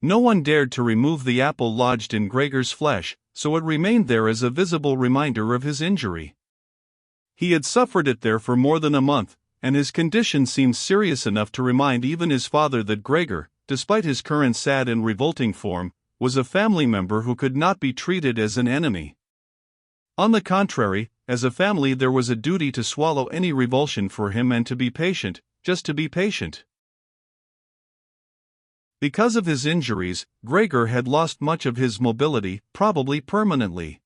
No one dared to remove the apple lodged in Gregor's flesh, so it remained there as a visible reminder of his injury. He had suffered it there for more than a month, and his condition seemed serious enough to remind even his father that Gregor, despite his current sad and revolting form, was a family member who could not be treated as an enemy. On the contrary, as a family there was a duty to swallow any revulsion for him and to be patient, just to be patient. Because of his injuries, Gregor had lost much of his mobility, probably permanently.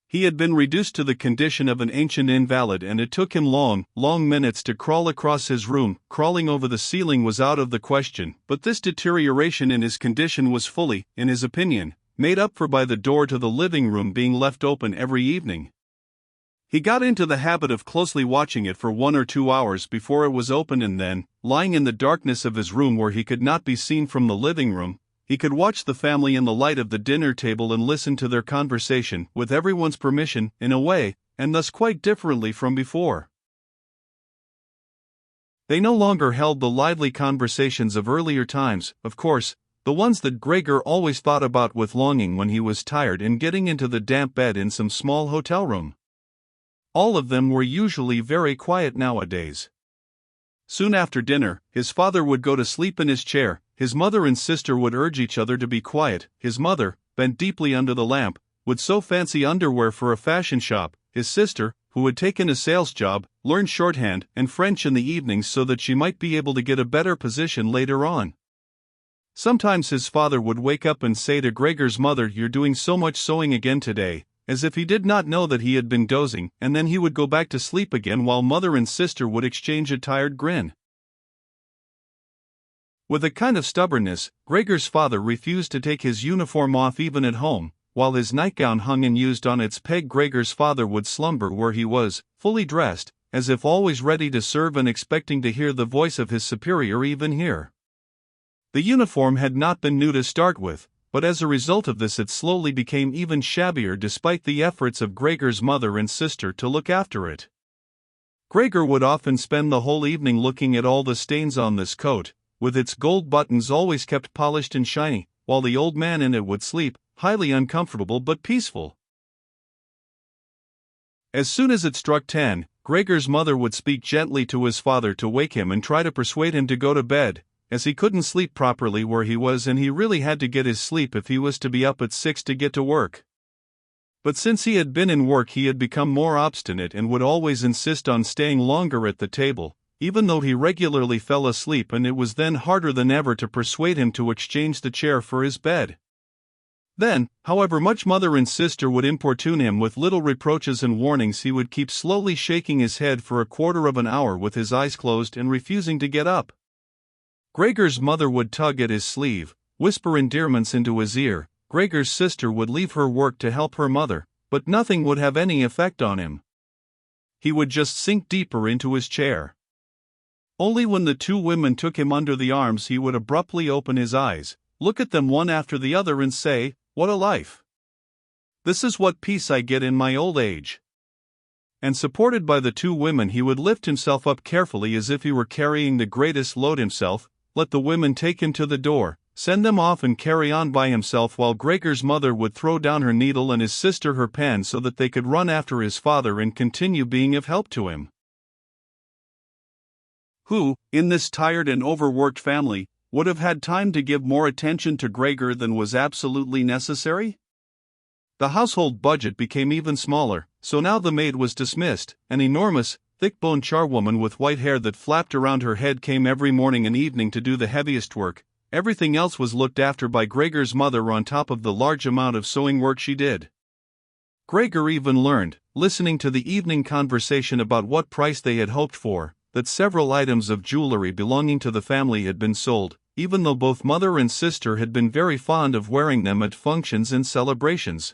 He had been reduced to the condition of an ancient invalid, and it took him long minutes to crawl across his room. Crawling over the ceiling was out of the question, but this deterioration in his condition was fully, in his opinion, made up for by the door to the living room being left open every evening. He got into the habit of closely watching it for 1 or 2 hours before it was opened, and then, lying in the darkness of his room where he could not be seen from the living room, he could watch the family in the light of the dinner table and listen to their conversation, with everyone's permission, in a way, and thus quite differently from before. They no longer held the lively conversations of earlier times, of course, the ones that Gregor always thought about with longing when he was tired and getting into the damp bed in some small hotel room. All of them were usually very quiet nowadays. Soon after dinner, his father would go to sleep in his chair, his mother and sister would urge each other to be quiet, his mother, bent deeply under the lamp, would sew fancy underwear for a fashion shop, his sister, who had taken a sales job, learned shorthand and French in the evenings so that she might be able to get a better position later on. Sometimes his father would wake up and say to Gregor's mother, "You're doing so much sewing again today," as if he did not know that he had been dozing, and then he would go back to sleep again while mother and sister would exchange a tired grin. With a kind of stubbornness, Gregor's father refused to take his uniform off even at home. While his nightgown hung unused on its peg, Gregor's father would slumber where he was, fully dressed, as if always ready to serve and expecting to hear the voice of his superior even here. The uniform had not been new to start with, but as a result of this it slowly became even shabbier despite the efforts of Gregor's mother and sister to look after it. Gregor would often spend the whole evening looking at all the stains on this coat, with its gold buttons always kept polished and shiny, while the old man in it would sleep, highly uncomfortable but peaceful. As soon as it struck 10, Gregor's mother would speak gently to his father to wake him and try to persuade him to go to bed, as he couldn't sleep properly where he was and he really had to get his sleep if he was to be up at 6 to get to work. But since he had been in work he had become more obstinate and would always insist on staying longer at the table, even though he regularly fell asleep, and it was then harder than ever to persuade him to exchange the chair for his bed. Then, however much mother and sister would importune him with little reproaches and warnings, he would keep slowly shaking his head for a quarter of an hour with his eyes closed and refusing to get up. Gregor's mother would tug at his sleeve, whisper endearments into his ear. Gregor's sister would leave her work to help her mother, but nothing would have any effect on him. He would just sink deeper into his chair. Only when the two women took him under the arms he would abruptly open his eyes, look at them one after the other and say, "What a life! This is what peace I get in my old age." And supported by the two women he would lift himself up carefully as if he were carrying the greatest load himself, let the women take him to the door, send them off and carry on by himself, while Gregor's mother would throw down her needle and his sister her pen so that they could run after his father and continue being of help to him. Who, in this tired and overworked family, would have had time to give more attention to Gregor than was absolutely necessary? The household budget became even smaller, so now the maid was dismissed. An enormous, thick-boned charwoman with white hair that flapped around her head came every morning and evening to do the heaviest work. Everything else was looked after by Gregor's mother on top of the large amount of sewing work she did. Gregor even learned, listening to the evening conversation about what price they had hoped for, that several items of jewelry belonging to the family had been sold, even though both mother and sister had been very fond of wearing them at functions and celebrations.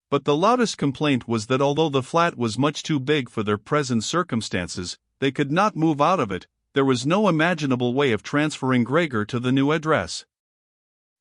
But the loudest complaint was that although the flat was much too big for their present circumstances, they could not move out of it. There was no imaginable way of transferring Gregor to the new address.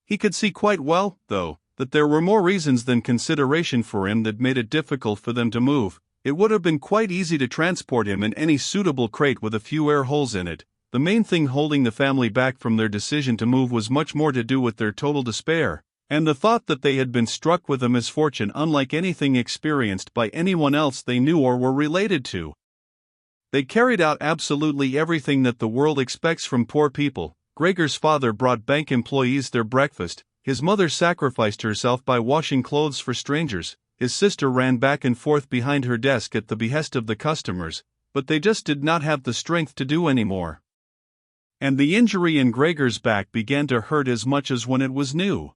He could see quite well, though, that there were more reasons than consideration for him that made it difficult for them to move. It would have been quite easy to transport him in any suitable crate with a few air holes in it, the main thing holding the family back from their decision to move was much more to do with their total despair, and the thought that they had been struck with a misfortune unlike anything experienced by anyone else they knew or were related to. They carried out absolutely everything that the world expects from poor people. Gregor's father brought bank employees their breakfast, his mother sacrificed herself by washing clothes for strangers, his sister ran back and forth behind her desk at the behest of the customers, but they just did not have the strength to do any more. And the injury in Gregor's back began to hurt as much as when it was new.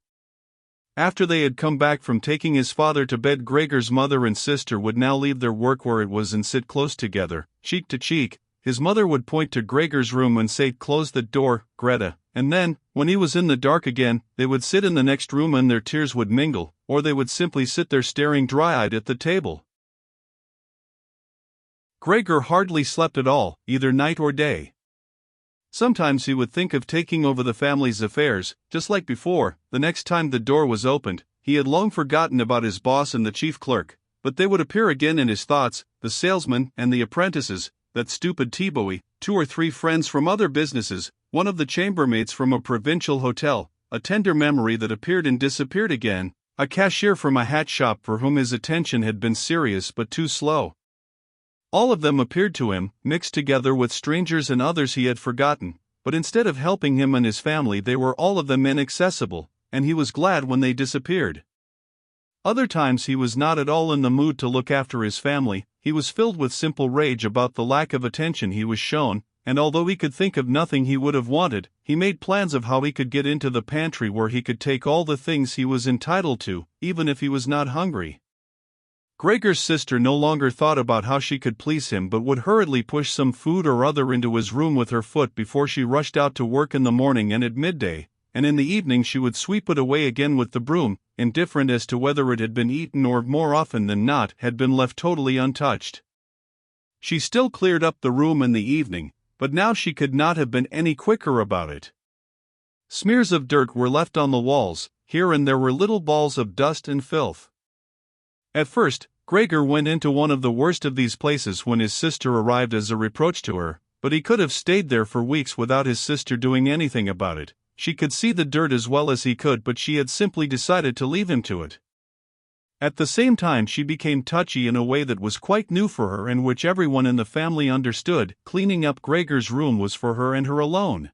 After they had come back from taking his father to bed, Gregor's mother and sister would now leave their work where it was and sit close together, cheek to cheek. His mother would point to Gregor's room and say, "Close the door, Greta," and then, when he was in the dark again, they would sit in the next room and their tears would mingle, or they would simply sit there staring dry-eyed at the table. Gregor hardly slept at all, either night or day. Sometimes he would think of taking over the family's affairs, just like before. The next time the door was opened, he had long forgotten about his boss and the chief clerk, but they would appear again in his thoughts, the salesman and the apprentices, that stupid T-boy, 2 or 3 friends from other businesses, one of the chambermaids from a provincial hotel, a tender memory that appeared and disappeared again, a cashier from a hat shop for whom his attention had been serious but too slow. All of them appeared to him, mixed together with strangers and others he had forgotten, but instead of helping him and his family they were all of them inaccessible, and he was glad when they disappeared. Other times he was not at all in the mood to look after his family. He was filled with simple rage about the lack of attention he was shown, and although he could think of nothing he would have wanted, he made plans of how he could get into the pantry where he could take all the things he was entitled to, even if he was not hungry. Gregor's sister no longer thought about how she could please him but would hurriedly push some food or other into his room with her foot before she rushed out to work in the morning and at midday, and in the evening she would sweep it away again with the broom, indifferent as to whether it had been eaten or, more often than not, had been left totally untouched. She still cleared up the room in the evening, but now she could not have been any quicker about it. Smears of dirt were left on the walls, here and there were little balls of dust and filth. At first, Gregor went into one of the worst of these places when his sister arrived as a reproach to her, but he could have stayed there for weeks without his sister doing anything about it. She could see the dirt as well as he could, but she had simply decided to leave him to it. At the same time she became touchy in a way that was quite new for her and which everyone in the family understood. Cleaning up Gregor's room was for her and her alone.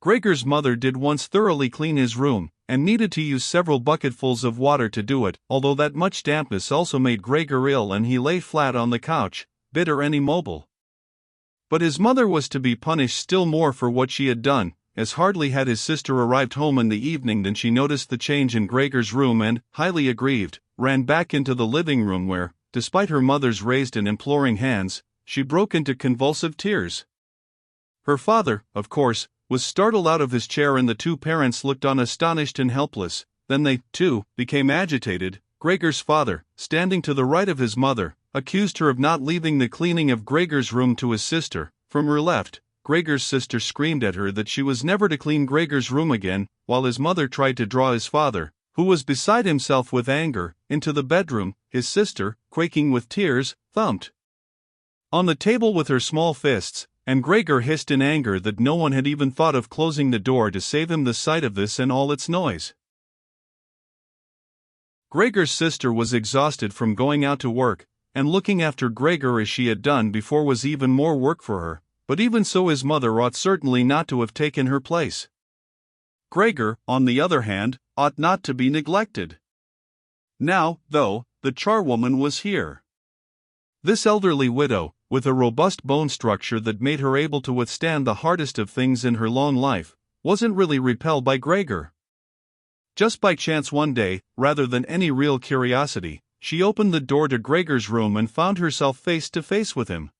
Gregor's mother did once thoroughly clean his room, and needed to use several bucketfuls of water to do it, although that much dampness also made Gregor ill and he lay flat on the couch, bitter and immobile. But his mother was to be punished still more for what she had done, as hardly had his sister arrived home in the evening than she noticed the change in Gregor's room and, highly aggrieved, ran back into the living room where, despite her mother's raised and imploring hands, she broke into convulsive tears. Her father, of course, was startled out of his chair and the two parents looked on astonished and helpless. Then they, too, became agitated. Gregor's father, standing to the right of his mother, accused her of not leaving the cleaning of Gregor's room to his sister. From her left, Gregor's sister screamed at her that she was never to clean Gregor's room again, while his mother tried to draw his father, who was beside himself with anger, into the bedroom. His sister, quaking with tears, thumped on the table with her small fists, and Gregor hissed in anger that no one had even thought of closing the door to save him the sight of this and all its noise. Gregor's sister was exhausted from going out to work, and looking after Gregor as she had done before was even more work for her, but even so his mother ought certainly not to have taken her place. Gregor, on the other hand, ought not to be neglected. Now, though, the charwoman was here. This elderly widow, with a robust bone structure that made her able to withstand the hardest of things in her long life, wasn't really repelled by Gregor. Just by chance one day, rather than any real curiosity, she opened the door to Gregor's room and found herself face to face with him.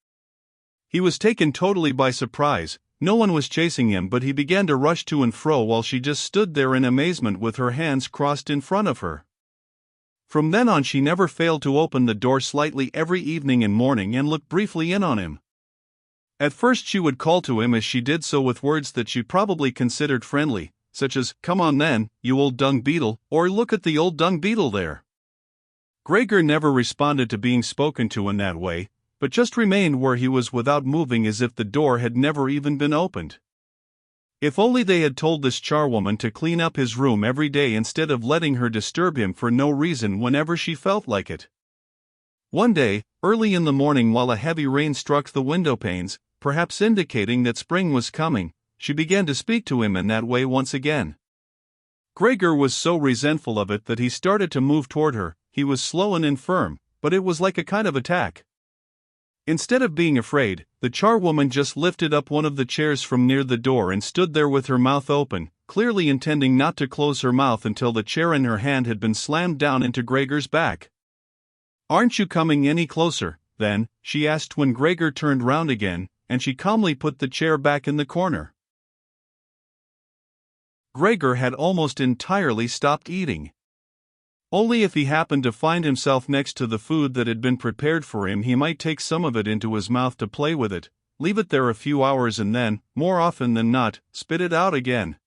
He was taken totally by surprise. No one was chasing him, but he began to rush to and fro while she just stood there in amazement with her hands crossed in front of her. From then on she never failed to open the door slightly every evening and morning and look briefly in on him. At first she would call to him as she did so with words that she probably considered friendly, such as, "Come on then, you old dung beetle," or "Look at the old dung beetle there." Gregor never responded to being spoken to in that way, but just remained where he was without moving, as if the door had never even been opened. If only they had told this charwoman to clean up his room every day instead of letting her disturb him for no reason whenever she felt like it. One day, early in the morning, while a heavy rain struck the window panes, perhaps indicating that spring was coming, she began to speak to him in that way once again. Gregor was so resentful of it that he started to move toward her. He was slow and infirm, but it was like a kind of attack. Instead of being afraid, the charwoman just lifted up one of the chairs from near the door and stood there with her mouth open, clearly intending not to close her mouth until the chair in her hand had been slammed down into Gregor's back. "Aren't you coming any closer, then?" she asked when Gregor turned round again, and she calmly put the chair back in the corner. Gregor had almost entirely stopped eating. Only if he happened to find himself next to the food that had been prepared for him, he might take some of it into his mouth to play with it, leave it there a few hours and then, more often than not, spit it out again.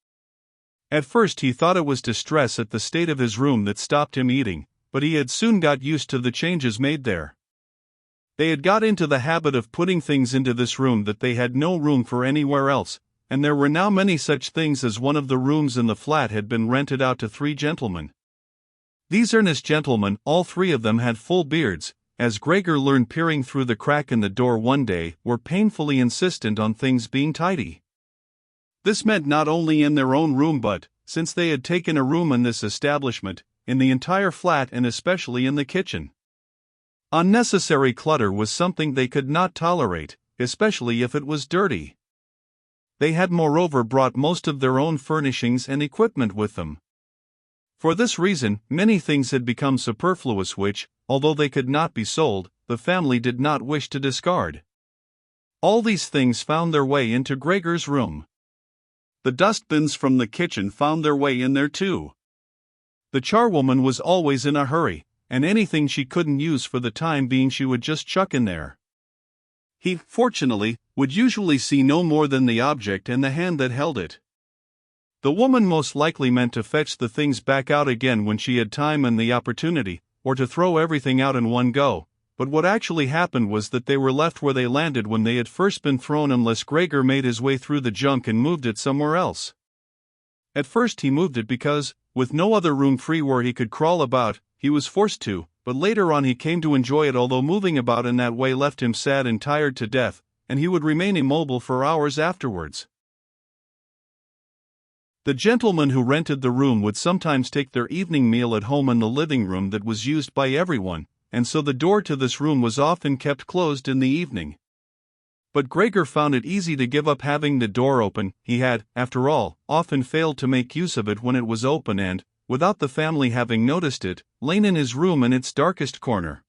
At first he thought it was distress at the state of his room that stopped him eating, but he had soon got used to the changes made there. They had got into the habit of putting things into this room that they had no room for anywhere else, and there were now many such things, as one of the rooms in the flat had been rented out to 3 gentlemen. These earnest gentlemen, all 3 of them, had full beards, as Gregor learned peering through the crack in the door one day, were painfully insistent on things being tidy. This meant not only in their own room but, since they had taken a room in this establishment, in the entire flat and especially in the kitchen. Unnecessary clutter was something they could not tolerate, especially if it was dirty. They had moreover brought most of their own furnishings and equipment with them. For this reason, many things had become superfluous which, although they could not be sold, the family did not wish to discard. All these things found their way into Gregor's room. The dustbins from the kitchen found their way in there too. The charwoman was always in a hurry, and anything she couldn't use for the time being she would just chuck in there. He, fortunately, would usually see no more than the object and the hand that held it. The woman most likely meant to fetch the things back out again when she had time and the opportunity, or to throw everything out in one go, but what actually happened was that they were left where they landed when they had first been thrown, unless Gregor made his way through the junk and moved it somewhere else. At first he moved it because, with no other room free where he could crawl about, he was forced to, but later on he came to enjoy it, although moving about in that way left him sad and tired to death, and he would remain immobile for hours afterwards. The gentleman who rented the room would sometimes take their evening meal at home in the living room that was used by everyone, and so the door to this room was often kept closed in the evening. But Gregor found it easy to give up having the door open. He had, after all, often failed to make use of it when it was open and, without the family having noticed it, lain in his room in its darkest corner.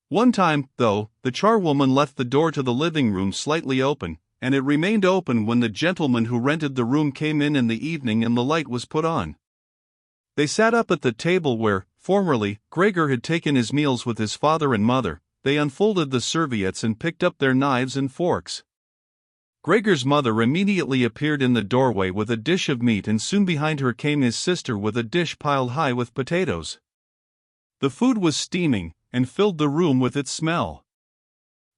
One time, though, the charwoman left the door to the living room slightly open, and it remained open when the gentleman who rented the room came in the evening and the light was put on. They sat up at the table where, formerly, Gregor had taken his meals with his father and mother. They unfolded the serviettes and picked up their knives and forks. Gregor's mother immediately appeared in the doorway with a dish of meat, and soon behind her came his sister with a dish piled high with potatoes. The food was steaming, and filled the room with its smell.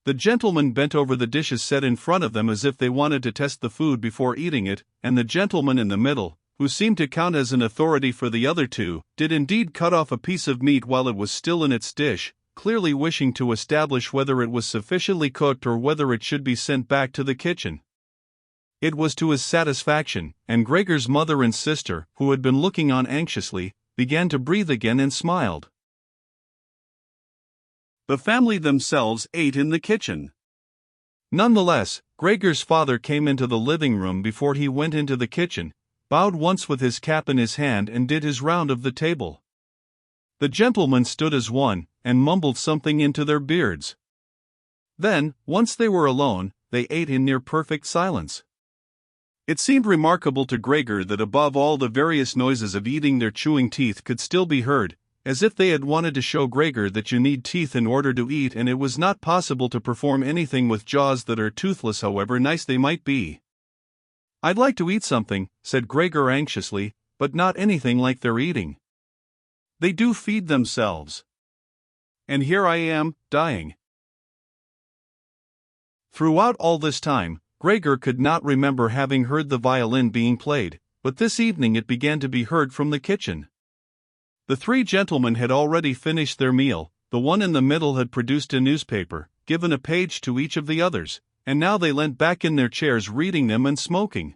The gentleman bent over the dishes set in front of them as if they wanted to test the food before eating it, and the gentleman in the middle, who seemed to count as an authority for the other 2, did indeed cut off a piece of meat while it was still in its dish, clearly wishing to establish whether it was sufficiently cooked or whether it should be sent back to the kitchen. It was to his satisfaction, and Gregor's mother and sister, who had been looking on anxiously, began to breathe again and smiled. The family themselves ate in the kitchen. Nonetheless, Gregor's father came into the living room before he went into the kitchen, bowed once with his cap in his hand and did his round of the table. The gentlemen stood as one, and mumbled something into their beards. Then, once they were alone, they ate in near perfect silence. It seemed remarkable to Gregor that above all the various noises of eating their chewing teeth could still be heard, as if they had wanted to show Gregor that you need teeth in order to eat, and it was not possible to perform anything with jaws that are toothless, however nice they might be. "I'd like to eat something," said Gregor anxiously, "but not anything like they're eating. They do feed themselves. And here I am, dying." Throughout all this time, Gregor could not remember having heard the violin being played, but this evening it began to be heard from the kitchen. The three gentlemen had already finished their meal. The one in the middle had produced a newspaper, given a page to each of the others, and now they leant back in their chairs reading them and smoking.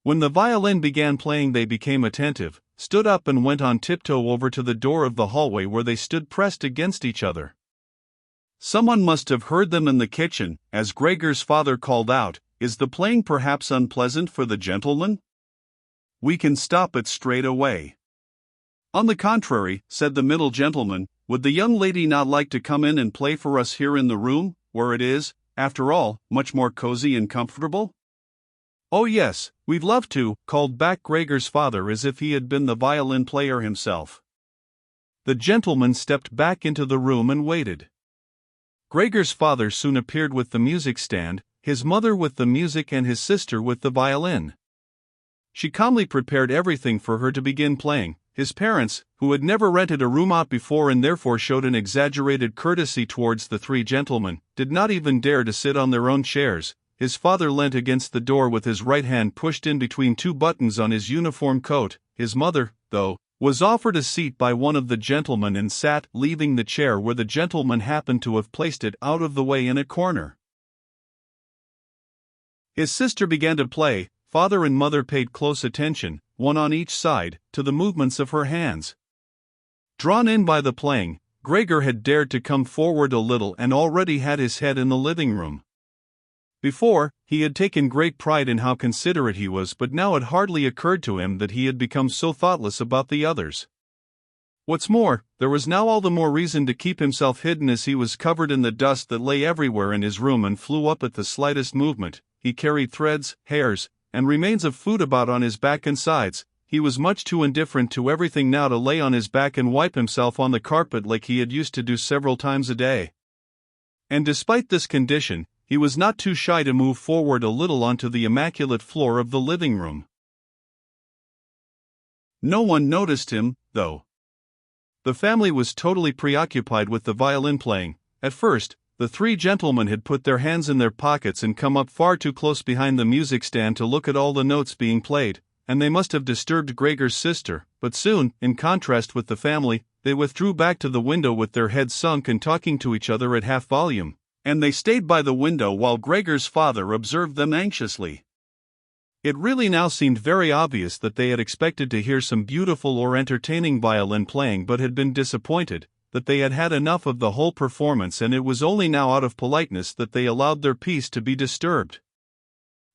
When the violin began playing, they became attentive, stood up and went on tiptoe over to the door of the hallway where they stood pressed against each other. Someone must have heard them in the kitchen, as Gregor's father called out, "Is the playing perhaps unpleasant for the gentleman? We can stop it straight away." "On the contrary," said the middle gentleman, "would the young lady not like to come in and play for us here in the room, where it is, after all, much more cozy and comfortable?" "Oh yes, we'd love to," called back Gregor's father as if he had been the violin player himself. The gentleman stepped back into the room and waited. Gregor's father soon appeared with the music stand, his mother with the music and his sister with the violin. She calmly prepared everything for her to begin playing. His parents, who had never rented a room out before and therefore showed an exaggerated courtesy towards the three gentlemen, did not even dare to sit on their own chairs. His father leant against the door with his right hand pushed in between two buttons on his uniform coat. His mother, though, was offered a seat by one of the gentlemen and sat, leaving the chair where the gentleman happened to have placed it out of the way in a corner. His sister began to play. Father and mother paid close attention, one on each side, to the movements of her hands. Drawn in by the playing, Gregor had dared to come forward a little and already had his head in the living room. Before, he had taken great pride in how considerate he was, but now it hardly occurred to him that he had become so thoughtless about the others. What's more, there was now all the more reason to keep himself hidden, as he was covered in the dust that lay everywhere in his room and flew up at the slightest movement. He carried threads, hairs, and remains of food about on his back and sides. He was much too indifferent to everything now to lay on his back and wipe himself on the carpet like he had used to do several times a day. And despite this condition, he was not too shy to move forward a little onto the immaculate floor of the living room. No one noticed him, though. The family was totally preoccupied with the violin playing. At first, the three gentlemen had put their hands in their pockets and come up far too close behind the music stand to look at all the notes being played, and they must have disturbed Gregor's sister, but soon, in contrast with the family, they withdrew back to the window with their heads sunk and talking to each other at half volume, and they stayed by the window while Gregor's father observed them anxiously. It really now seemed very obvious that they had expected to hear some beautiful or entertaining violin playing but had been disappointed, that they had had enough of the whole performance, and it was only now out of politeness that they allowed their peace to be disturbed.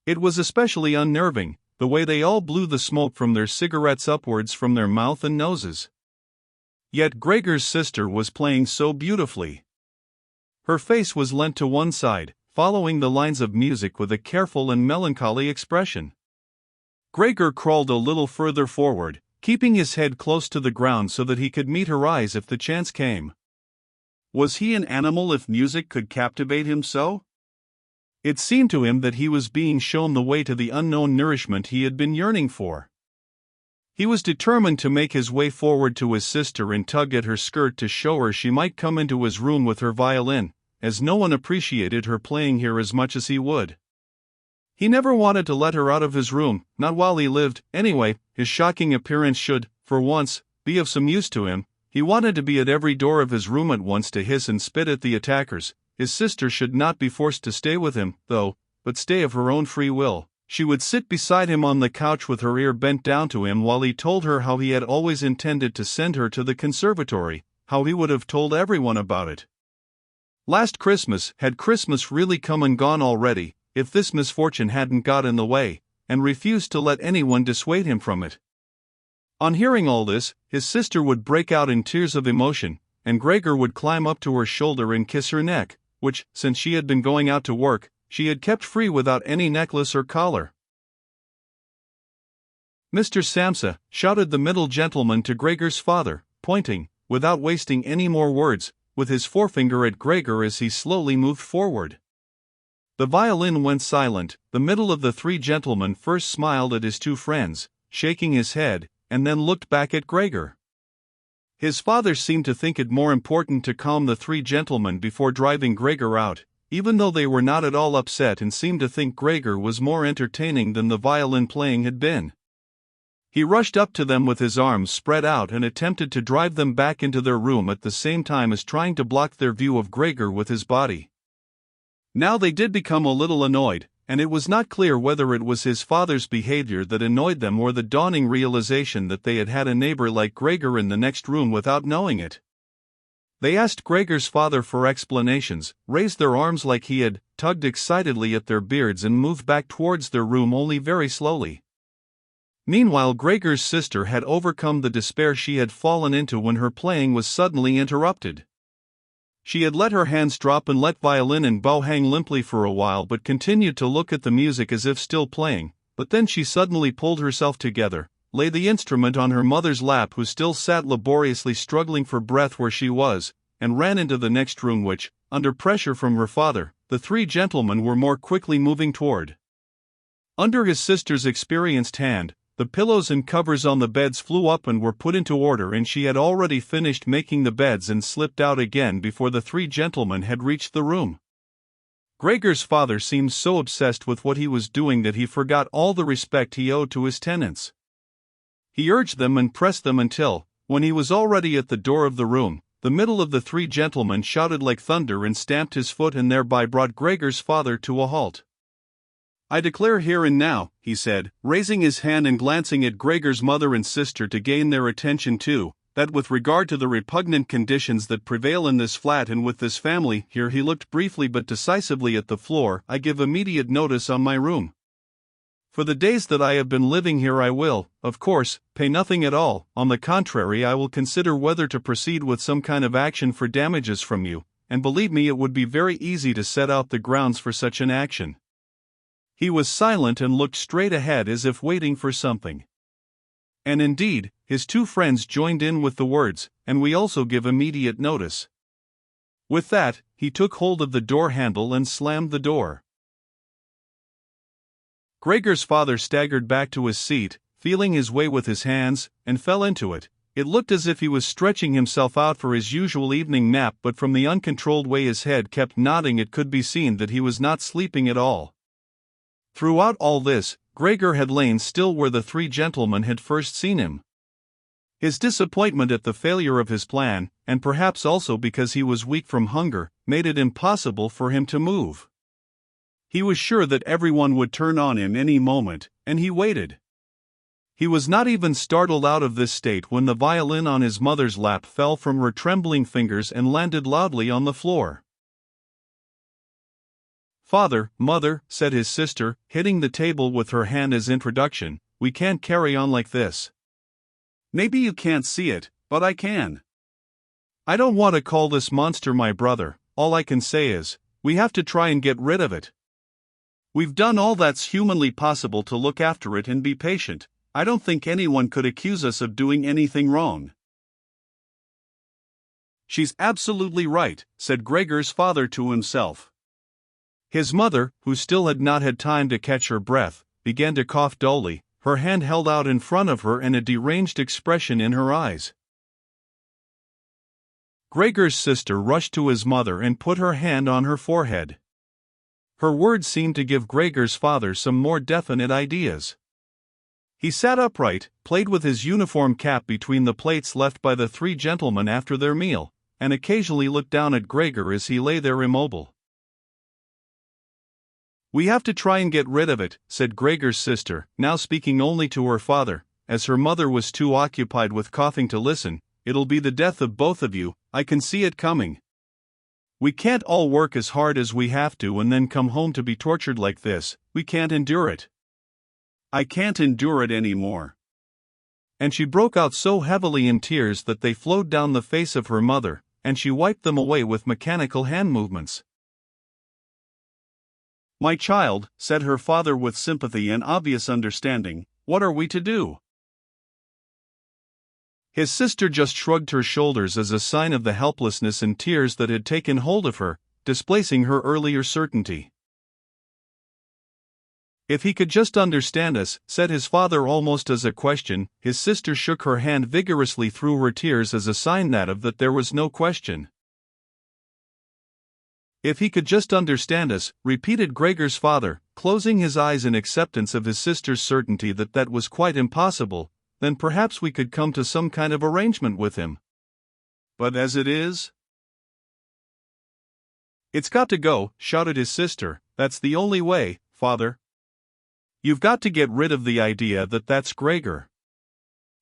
It was especially unnerving, the way they all blew the smoke from their cigarettes upwards from their mouth and noses. Yet Gregor's sister was playing so beautifully. Her face was leant to one side, following the lines of music with a careful and melancholy expression. Gregor crawled a little further forward, keeping his head close to the ground so that he could meet her eyes if the chance came. Was he an animal if music could captivate him so? It seemed to him that he was being shown the way to the unknown nourishment he had been yearning for. He was determined to make his way forward to his sister and tug at her skirt to show her she might come into his room with her violin, as no one appreciated her playing here as much as he would. He never wanted to let her out of his room, not while he lived. Anyway, his shocking appearance should, for once, be of some use to him. He wanted to be at every door of his room at once to hiss and spit at the attackers. His sister should not be forced to stay with him, though, but stay of her own free will. She would sit beside him on the couch with her ear bent down to him while he told her how he had always intended to send her to the conservatory, how he would have told everyone about it. Last Christmas, had Christmas really come and gone already, if this misfortune hadn't got in the way, and refused to let anyone dissuade him from it? On hearing all this, his sister would break out in tears of emotion, and Gregor would climb up to her shoulder and kiss her neck, which, since she had been going out to work, she had kept free without any necklace or collar. "Mr. Samsa," shouted the middle gentleman to Gregor's father, pointing, without wasting any more words, with his forefinger at Gregor as he slowly moved forward. The violin went silent. The middle of the three gentlemen first smiled at his two friends, shaking his head, and then looked back at Gregor. His father seemed to think it more important to calm the three gentlemen before driving Gregor out. even though they were not at all upset and seemed to think Gregor was more entertaining than the violin playing had been. He rushed up to them with his arms spread out and attempted to drive them back into their room at the same time as trying to block their view of Gregor with his body. Now they did become a little annoyed, and it was not clear whether it was his father's behavior that annoyed them or the dawning realization that they had had a neighbor like Gregor in the next room without knowing it. They asked Gregor's father for explanations, raised their arms like he had, tugged excitedly at their beards and moved back towards their room only very slowly. Meanwhile, Gregor's sister had overcome the despair she had fallen into when her playing was suddenly interrupted. She had let her hands drop and let violin and bow hang limply for a while but continued to look at the music as if still playing, but then she suddenly pulled herself together, laid the instrument on her mother's lap who still sat laboriously struggling for breath where she was, and ran into the next room which, under pressure from her father, the three gentlemen were more quickly moving toward. Under his sister's experienced hand, the pillows and covers on the beds flew up and were put into order, and she had already finished making the beds and slipped out again before the three gentlemen had reached the room. Gregor's father seemed so obsessed with what he was doing that he forgot all the respect he owed to his tenants. He urged them and pressed them until, when he was already at the door of the room, the middle of the three gentlemen shouted like thunder and stamped his foot and thereby brought Gregor's father to a halt. "I declare here and now," he said, raising his hand and glancing at Gregor's mother and sister to gain their attention too, "that with regard to the repugnant conditions that prevail in this flat and with this family," here he looked briefly but decisively at the floor, "I give immediate notice on my room. For the days that I have been living here I will, of course, pay nothing at all. On the contrary, I will consider whether to proceed with some kind of action for damages from you, and believe me it would be very easy to set out the grounds for such an action." He was silent and looked straight ahead as if waiting for something. And indeed, his two friends joined in with the words, "and we also give immediate notice." With that, he took hold of the door handle and slammed the door. Gregor's father staggered back to his seat, feeling his way with his hands, and fell into it. It looked as if he was stretching himself out for his usual evening nap, but from the uncontrolled way his head kept nodding it could be seen that he was not sleeping at all. Throughout all this, Gregor had lain still where the three gentlemen had first seen him. His disappointment at the failure of his plan, and perhaps also because he was weak from hunger, made it impossible for him to move. He was sure that everyone would turn on him any moment, and he waited. He was not even startled out of this state when the violin on his mother's lap fell from her trembling fingers and landed loudly on the floor. "Father, Mother," said his sister, hitting the table with her hand as introduction, "we can't carry on like this. Maybe you can't see it, but I can. I don't want to call this monster my brother, all I can say is, we have to try and get rid of it. We've done all that's humanly possible to look after it and be patient. I don't think anyone could accuse us of doing anything wrong." "She's absolutely right," said Gregor's father to himself. His mother, who still had not had time to catch her breath, began to cough dully, her hand held out in front of her and a deranged expression in her eyes. Gregor's sister rushed to his mother and put her hand on her forehead. Her words seemed to give Gregor's father some more definite ideas. He sat upright, played with his uniform cap between the plates left by the three gentlemen after their meal, and occasionally looked down at Gregor as he lay there immobile. "We have to try and get rid of it," said Gregor's sister, now speaking only to her father, as her mother was too occupied with coughing to listen. "It'll be the death of both of you, I can see it coming. We can't all work as hard as we have to and then come home to be tortured like this. We can't endure it. I can't endure it anymore." And she broke out so heavily in tears that they flowed down the face of her mother, and she wiped them away with mechanical hand movements. "My child," said her father with sympathy and obvious understanding, "what are we to do?" His sister just shrugged her shoulders as a sign of the helplessness and tears that had taken hold of her, displacing her earlier certainty. "If he could just understand us," said his father almost as a question. His sister shook her hand vigorously through her tears as a sign that there was no question. If he could just understand us, repeated Gregor's father, closing his eyes in acceptance of his sister's certainty that that was quite impossible, then perhaps we could come to some kind of arrangement with him. But as it is... It's got to go, shouted his sister. That's the only way, father. You've got to get rid of the idea that that's Gregor.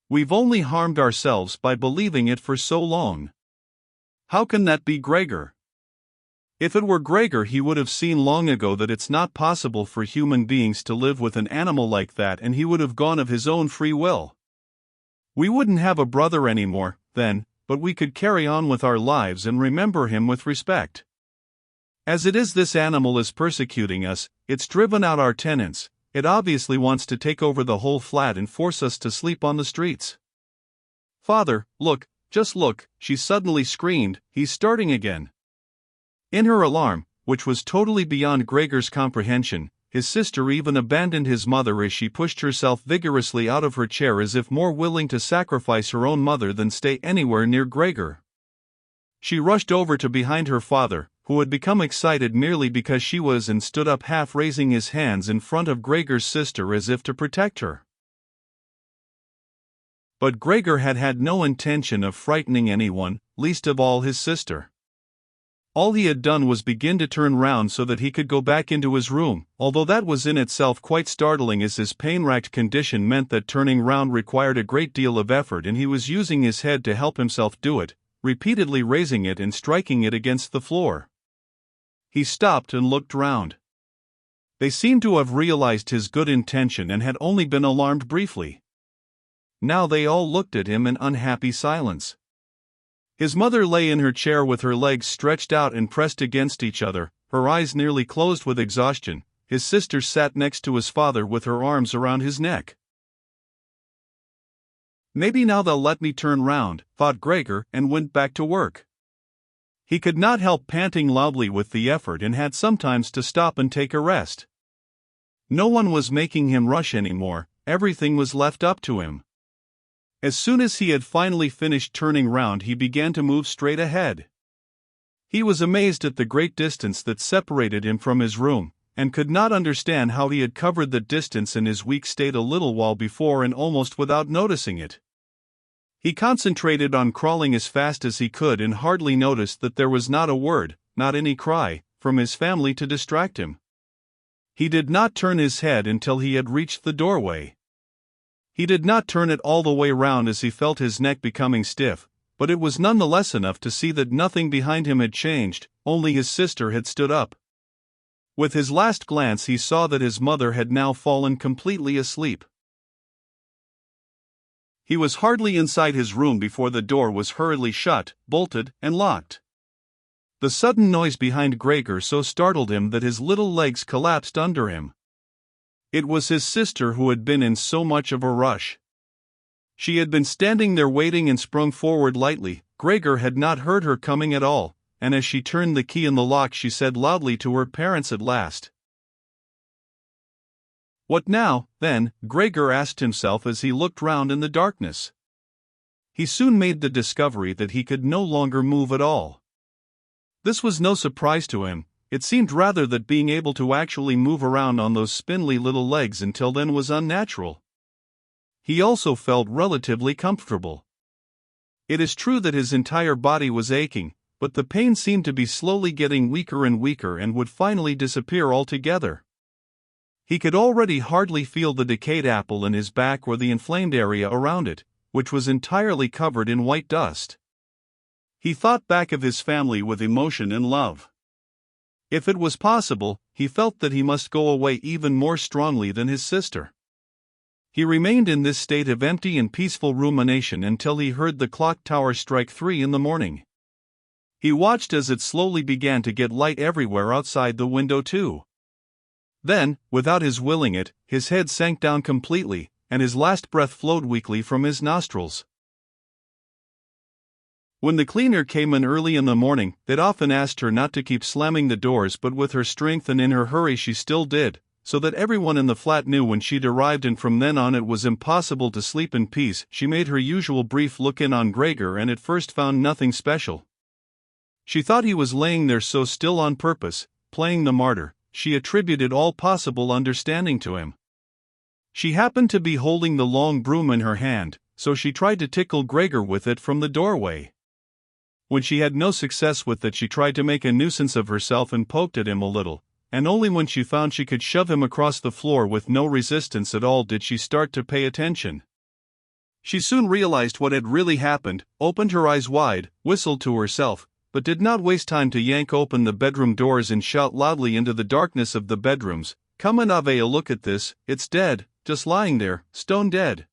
We've only harmed ourselves by believing it for so long. How can that be Gregor? If it were Gregor, he would have seen long ago that it's not possible for human beings to live with an animal like that, and he would have gone of his own free will. We wouldn't have a brother anymore, then, but we could carry on with our lives and remember him with respect. As it is, this animal is persecuting us, it's driven out our tenants, it obviously wants to take over the whole flat and force us to sleep on the streets. Father, look, just look, she suddenly screamed, he's starting again. In her alarm, which was totally beyond Gregor's comprehension, his sister even abandoned his mother as she pushed herself vigorously out of her chair, as if more willing to sacrifice her own mother than stay anywhere near Gregor. She rushed over to behind her father, who had become excited merely because she was, and stood up, half raising his hands in front of Gregor's sister as if to protect her. But Gregor had had no intention of frightening anyone, least of all his sister. All he had done was begin to turn round so that he could go back into his room, although that was in itself quite startling, as his pain-racked condition meant that turning round required a great deal of effort, and he was using his head to help himself do it, repeatedly raising it and striking it against the floor. He stopped and looked round. They seemed to have realized his good intention and had only been alarmed briefly. Now they all looked at him in unhappy silence. His mother lay in her chair with her legs stretched out and pressed against each other, her eyes nearly closed with exhaustion. His sister sat next to his father with her arms around his neck. Maybe now they'll let me turn round, thought Gregor, and went back to work. He could not help panting loudly with the effort and had sometimes to stop and take a rest. No one was making him rush anymore, everything was left up to him. As soon as he had finally finished turning round, he began to move straight ahead. He was amazed at the great distance that separated him from his room, and could not understand how he had covered that distance in his weak state a little while before and almost without noticing it. He concentrated on crawling as fast as he could and hardly noticed that there was not a word, not any cry, from his family to distract him. He did not turn his head until he had reached the doorway. He did not turn it all the way round as he felt his neck becoming stiff, but it was none the less enough to see that nothing behind him had changed, only his sister had stood up. With his last glance he saw that his mother had now fallen completely asleep. He was hardly inside his room before the door was hurriedly shut, bolted, and locked. The sudden noise behind Gregor so startled him that his little legs collapsed under him. It was his sister who had been in so much of a rush. She had been standing there waiting and sprung forward lightly. Gregor had not heard her coming at all, and as she turned the key in the lock she said loudly to her parents at last. What now, then? Gregor asked himself as he looked round in the darkness. He soon made the discovery that he could no longer move at all. This was no surprise to him. It seemed rather that being able to actually move around on those spindly little legs until then was unnatural. He also felt relatively comfortable. It is true that his entire body was aching, but the pain seemed to be slowly getting weaker and weaker and would finally disappear altogether. He could already hardly feel the decayed apple in his back or the inflamed area around it, which was entirely covered in white dust. He thought back of his family with emotion and love. If it was possible, he felt that he must go away even more strongly than his sister. He remained in this state of empty and peaceful rumination until he heard the clock tower strike 3 in the morning. He watched as it slowly began to get light everywhere outside the window too. Then, without his willing it, his head sank down completely, and his last breath flowed weakly from his nostrils. When the cleaner came in early in the morning, they'd often asked her not to keep slamming the doors, but with her strength and in her hurry she still did, so that everyone in the flat knew when she'd arrived, and from then on it was impossible to sleep in peace. She made her usual brief look in on Gregor and at first found nothing special. She thought he was laying there so still on purpose, playing the martyr. She attributed all possible understanding to him. She happened to be holding the long broom in her hand, so she tried to tickle Gregor with it from the doorway. When she had no success with it, she tried to make a nuisance of herself and poked at him a little, and only when she found she could shove him across the floor with no resistance at all did she start to pay attention. She soon realized what had really happened, opened her eyes wide, whistled to herself, but did not waste time to yank open the bedroom doors and shout loudly into the darkness of the bedrooms, "Come and have a look at this, it's dead, just lying there, stone dead."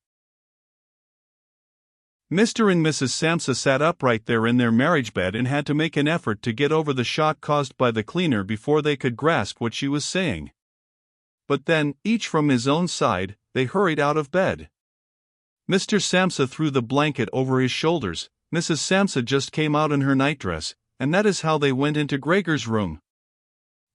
Mr. and Mrs. Samsa sat upright there in their marriage bed and had to make an effort to get over the shock caused by the cleaner before they could grasp what she was saying. But then, each from his own side, they hurried out of bed. Mr. Samsa threw the blanket over his shoulders, Mrs. Samsa just came out in her nightdress, and that is how they went into Gregor's room.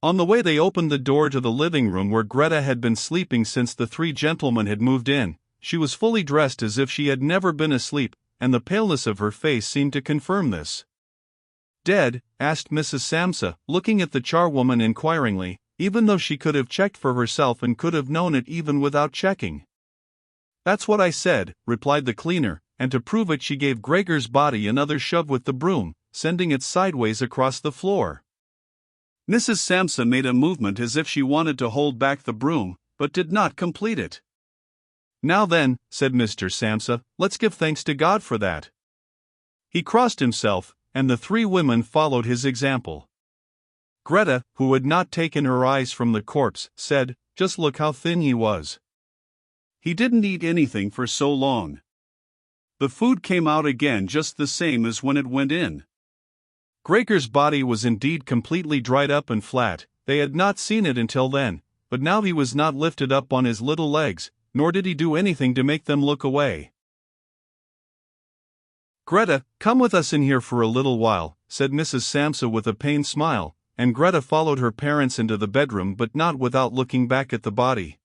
On the way they opened the door to the living room where Greta had been sleeping since the three gentlemen had moved in. She was fully dressed as if she had never been asleep, and the paleness of her face seemed to confirm this. "Dead?" asked Mrs. Samsa, looking at the charwoman inquiringly, even though she could have checked for herself and could have known it even without checking. "That's what I said," replied the cleaner, and to prove it she gave Gregor's body another shove with the broom, sending it sideways across the floor. Mrs. Samsa made a movement as if she wanted to hold back the broom, but did not complete it. "Now then," said Mr. Samsa, "let's give thanks to God for that." He crossed himself, and the three women followed his example. Greta, who had not taken her eyes from the corpse, said, "Just look how thin he was. He didn't eat anything for so long. The food came out again just the same as when it went in." Gregor's body was indeed completely dried up and flat. They had not seen it until then, but now he was not lifted up on his little legs, nor did he do anything to make them look away. "Greta, come with us in here for a little while," said Mrs. Samsa with a pained smile, and Greta followed her parents into the bedroom but not without looking back at the body.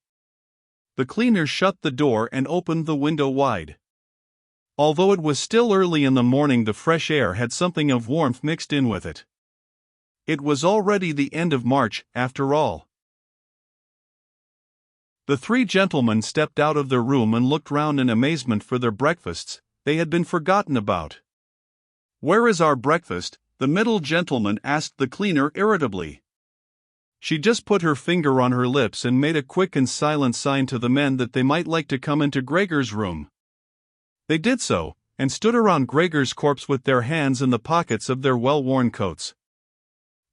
The cleaner shut the door and opened the window wide. Although it was still early in the morning, the fresh air had something of warmth mixed in with it. It was already the end of March, after all. The three gentlemen stepped out of their room and looked round in amazement for their breakfasts. They had been forgotten about. "Where is our breakfast?" the middle gentleman asked the cleaner irritably. She just put her finger on her lips and made a quick and silent sign to the men that they might like to come into Gregor's room. They did so, and stood around Gregor's corpse with their hands in the pockets of their well-worn coats.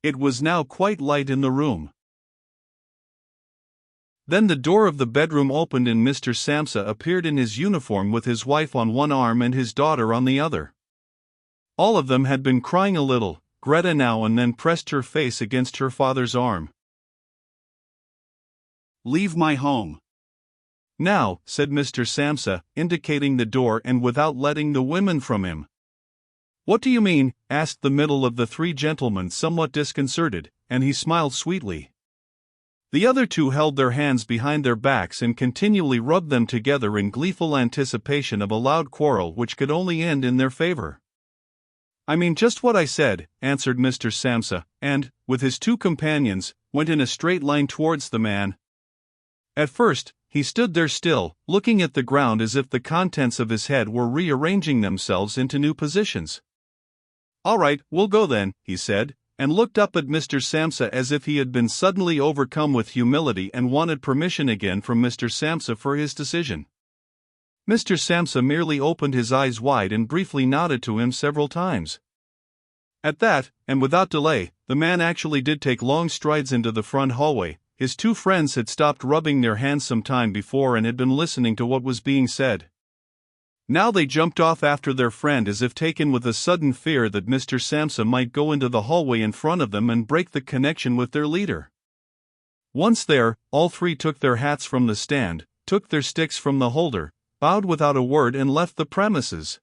It was now quite light in the room. Then the door of the bedroom opened and Mr. Samsa appeared in his uniform with his wife on one arm and his daughter on the other. All of them had been crying a little. Greta now and then pressed her face against her father's arm. "Leave my home now," said Mr. Samsa, indicating the door and without letting the women from him. "What do you mean?" asked the middle of the three gentlemen, somewhat disconcerted, and he smiled sweetly. The other two held their hands behind their backs and continually rubbed them together in gleeful anticipation of a loud quarrel which could only end in their favor. "I mean just what I said," answered Mr. Samsa, and, with his two companions, went in a straight line towards the man. At first, he stood there still, looking at the ground as if the contents of his head were rearranging themselves into new positions. "All right, we'll go then," he said, and looked up at Mr. Samsa as if he had been suddenly overcome with humility and wanted permission again from Mr. Samsa for his decision. Mr. Samsa merely opened his eyes wide and briefly nodded to him several times. At that, and without delay, the man actually did take long strides into the front hallway. His two friends had stopped rubbing their hands some time before and had been listening to what was being said. Now they jumped off after their friend as if taken with a sudden fear that Mr. Samsa might go into the hallway in front of them and break the connection with their leader. Once there, all three took their hats from the stand, took their sticks from the holder, bowed without a word and left the premises.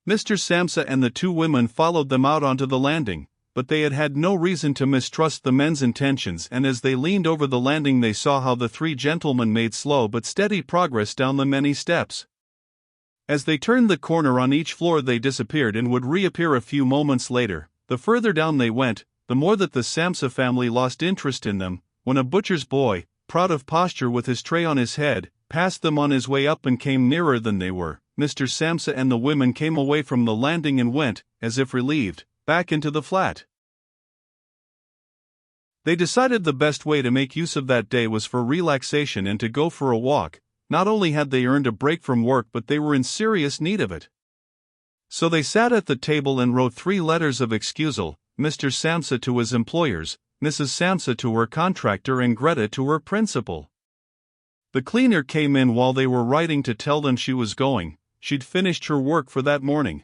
Mr. Samsa and the two women followed them out onto the landing, but they had had no reason to mistrust the men's intentions, and as they leaned over the landing they saw how the three gentlemen made slow but steady progress down the many steps. As they turned the corner on each floor they disappeared and would reappear a few moments later. The further down they went, the more that the Samsa family lost interest in them, when a butcher's boy, proud of posture with his tray on his head, passed them on his way up and came nearer than they were. Mr. Samsa and the women came away from the landing and went, as if relieved, back into the flat. They decided the best way to make use of that day was for relaxation and to go for a walk. Not only had they earned a break from work, but they were in serious need of it. So they sat at the table and wrote 3 letters of excusal, Mr. Samsa to his employers, Mrs. Samsa to her contractor, and Greta to her principal. The cleaner came in while they were writing to tell them she was going. She'd finished her work for that morning.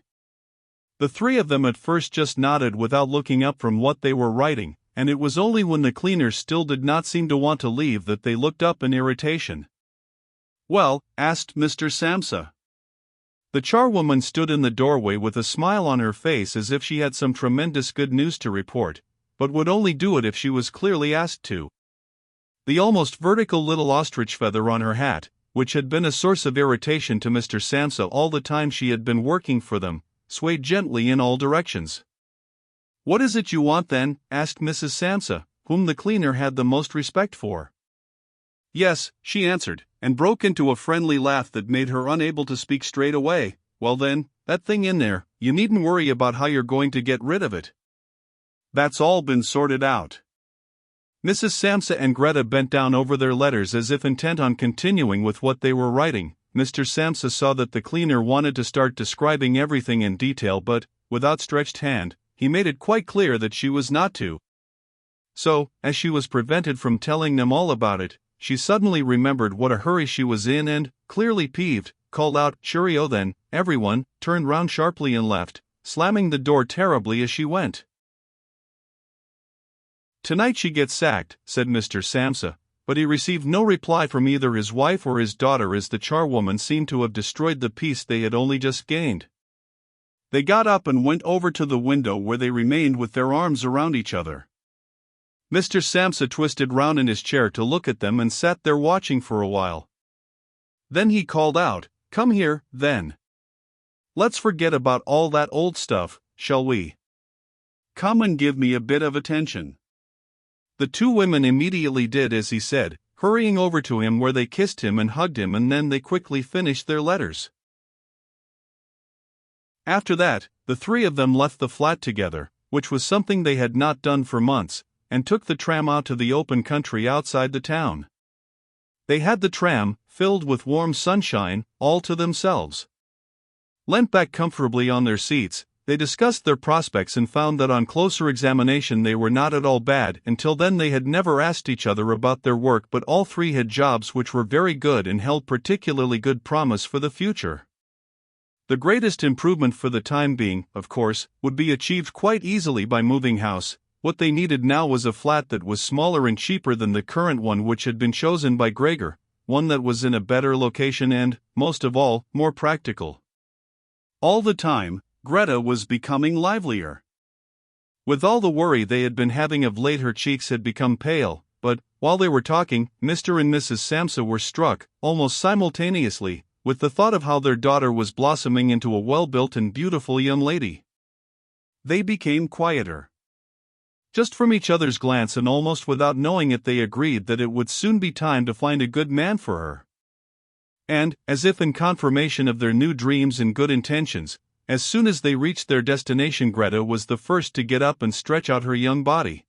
The 3 of them at first just nodded without looking up from what they were writing, and it was only when the cleaner still did not seem to want to leave that they looked up in irritation. "Well?" asked Mr. Samsa. The charwoman stood in the doorway with a smile on her face as if she had some tremendous good news to report, but would only do it if she was clearly asked to. The almost vertical little ostrich feather on her hat, which had been a source of irritation to Mr. Samsa all the time she had been working for them, swayed gently in all directions. "What is it you want then?" asked Mrs. Samsa, whom the cleaner had the most respect for. "Yes," she answered, and broke into a friendly laugh that made her unable to speak straight away. "Well then, that thing in there, you needn't worry about how you're going to get rid of it. That's all been sorted out." Mrs. Samsa and Greta bent down over their letters as if intent on continuing with what they were writing. Mr. Samsa saw that the cleaner wanted to start describing everything in detail, but, with outstretched hand, he made it quite clear that she was not to. So, as she was prevented from telling them all about it, she suddenly remembered what a hurry she was in and, clearly peeved, called out, "Cheerio then, everyone," turned round sharply and left, slamming the door terribly as she went. "Tonight she gets sacked," said Mr. Samsa, but he received no reply from either his wife or his daughter, as the charwoman seemed to have destroyed the peace they had only just gained. They got up and went over to the window, where they remained with their arms around each other. Mr. Samsa twisted round in his chair to look at them and sat there watching for a while. Then he called out, "Come here, then. Let's forget about all that old stuff, shall we? Come and give me a bit of attention." The 2 women immediately did as he said, hurrying over to him, where they kissed him and hugged him, and then they quickly finished their letters. After that, the 3 of them left the flat together, which was something they had not done for months, and took the tram out to the open country outside the town. They had the tram, filled with warm sunshine, all to themselves. Leant back comfortably on their seats, they discussed their prospects and found that on closer examination they were not at all bad. Until then they had never asked each other about their work, but all 3 had jobs which were very good and held particularly good promise for the future. The greatest improvement for the time being, of course, would be achieved quite easily by moving house. What they needed now was a flat that was smaller and cheaper than the current one which had been chosen by Gregor, one that was in a better location and, most of all, more practical. All the time, Greta was becoming livelier. With all the worry they had been having of late, her cheeks had become pale, but, while they were talking, Mr. and Mrs. Samsa were struck, almost simultaneously, with the thought of how their daughter was blossoming into a well-built and beautiful young lady. They became quieter. Just from each other's glance, and almost without knowing it, they agreed that it would soon be time to find a good man for her. And, as if in confirmation of their new dreams and good intentions, as soon as they reached their destination, Greta was the first to get up and stretch out her young body.